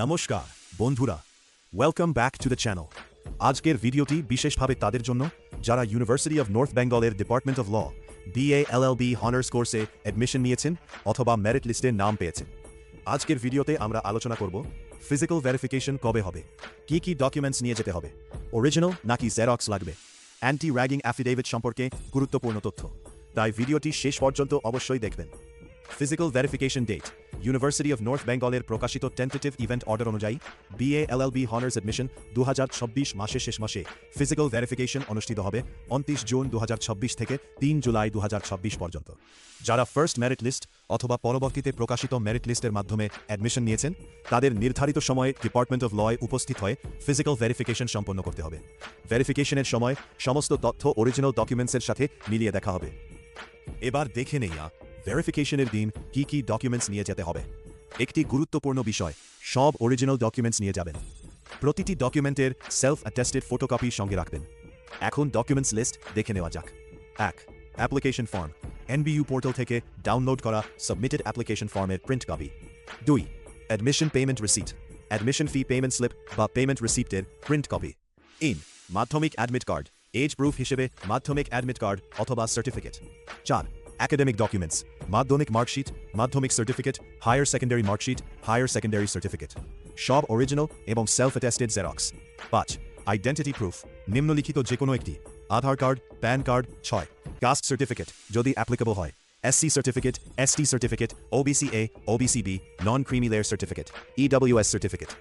নমস্কার বন্ধুরা, welcome back to the channel. আজকের ভিডিওটি বিশেষভাবে তাদের জন্য যারা ইউনিভার্সিটি অফ নর্থ বেঙ্গলের department of law BA LLB honours কোর্সে অ্যাডমিশন নিয়েছেন অথবা মেরিট লিস্টে নাম পেয়েছেন। আজকের ভিডিওতে আমরা আলোচনা করব ফিজিক্যাল ভেরিফিকেশন কবে হবে, কী কী ডকুমেন্টস নিয়ে যেতে হবে, অরিজিনাল নাকি জেরক্স লাগবে, অ্যান্টি র্যাগিং অ্যাফিডেভিট সম্পর্কে গুরুত্বপূর্ণ তথ্য, তাই ভিডিওটি শেষ পর্যন্ত অবশ্যই দেখবেন। Physical verification date university of north বেঙ্গলের প্রকাশিত টেন্টেটিভ ইভেন্ট অর্ডার অনুযায়ী BA LLB হনার্স অ্যাডমিশন 2026 মাসের শেষ মাসে ফিজিক্যাল ভেরিফিকেশন অনুষ্ঠিত হবে 29 জুন 2026 থেকে 3 জুলাই 2026 পর্যন্ত। যারা ফার্স্ট মেরিট লিস্ট অথবা পরবর্তীতে প্রকাশিত মেরিট লিস্টের মাধ্যমে অ্যাডমিশন নিয়েছেন তাদের নির্ধারিত সময়ে ডিপার্টমেন্ট অফ লয়ে উপস্থিত হয়ে ফিজিক্যাল ভেরিফিকেশন সম্পন্ন করতে হবে। ভেরিফিকেশনের সময় সমস্ত তথ্য অরিজিনাল ডকুমেন্টসের সাথে মিলিয়ে দেখা হবে। এবার দেখে নেইয়া ভেরিফিকেশনের দিন কী কী ডকুমেন্টস নিয়ে যেতে হবে। একটি গুরুত্বপূর্ণ বিষয়, সব অরিজিনাল ডকুমেন্টস নিয়ে যাবেন। প্রতিটি ডকুমেন্টের সেলফ অ্যাটেস্টেড ফটোকপি সঙ্গে রাখবেন। এখন ডকুমেন্টস লিস্ট দেখে নেওয়া যাক। 1. অ্যাপ্লিকেশন ফর্ম, NBU পোর্টাল থেকে ডাউনলোড করা সাবমিটেড অ্যাপ্লিকেশন ফর্মের print copy. 2. Admission payment receipt, admission fee payment slip বা পেমেন্ট রিসিপ্টের print copy. 3. Madhyamik admit card, age proof হিসেবে মাধ্যমিক অ্যাডমিট কার্ড অথবা certificate. 4. Academic documents, Madhyamik marksheet, Madhyamik certificate, higher secondary marksheet, higher secondary certificate, সব original এবং self attested xerox. 5. Identity proof, নিম্নলিখিত যে কোনো একটি, Aadhaar card, pan card. 6. Caste certificate যদি অ্যাপ্লিকেবল হয়, SC certificate, ST certificate, OBCA, OBCB, নন creamy layer certificate, EWS certificate.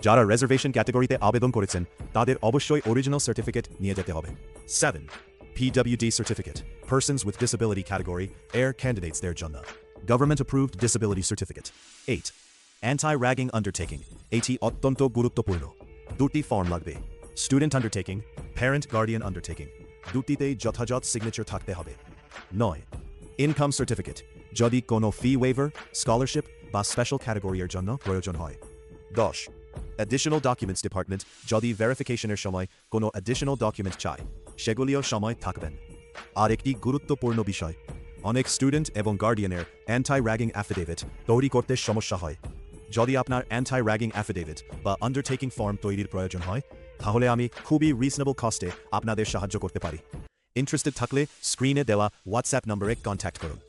যারা reservation ক্যাটাগরিতে আবেদন করেছেন তাদের অবশ্যই অরিজিনাল সার্টিফিকেট নিয়ে যেতে হবে। 7. PWD certificate, persons with disability category, AIR candidates their জন্য, government approved disability certificate. 8. Anti-ragging undertaking, এটি অত্যন্ত গুরুত্বপূর্ণ। দুটি ফর্ম লাগবে, student undertaking, parent guardian undertaking, দুটিতেই যথাযথ সিগনেচার থাকতে হবে। 9. ইনকাম সার্টিফিকেট, যদি কোনো ফি ওয়েভার, স্কলারশিপ বা স্পেশাল ক্যাটাগরির জন্য প্রয়োজন হয়। 10. অ্যাডিশনাল ডকুমেন্টস ডিপার্টমেন্ট, যদি ভেরিফিকেশনের সময় কোনো অ্যাডিশনাল ডকুমেন্ট চায় সেগুলিও সময় থাকবেন। আর একটি গুরুত্বপূর্ণ বিষয়, অনেক স্টুডেন্ট এবং গার্ডিয়ানের অ্যান্টি র্যাগিং অ্যাফিডেভিট তৈরি করতে সমস্যা হয়। যদি আপনার অ্যান্টি র্যাগিং অ্যাফিডেভিট বা আন্ডারটেকিং ফর্ম তৈরির প্রয়োজন হয় তাহলে আমি খুবই রিজনেবল কস্টে আপনাদের সাহায্য করতে পারি। ইন্টারেস্টেড থাকলে স্ক্রিনে দেওয়া হোয়াটসঅ্যাপ নম্বরে কন্ট্যাক্ট করুন।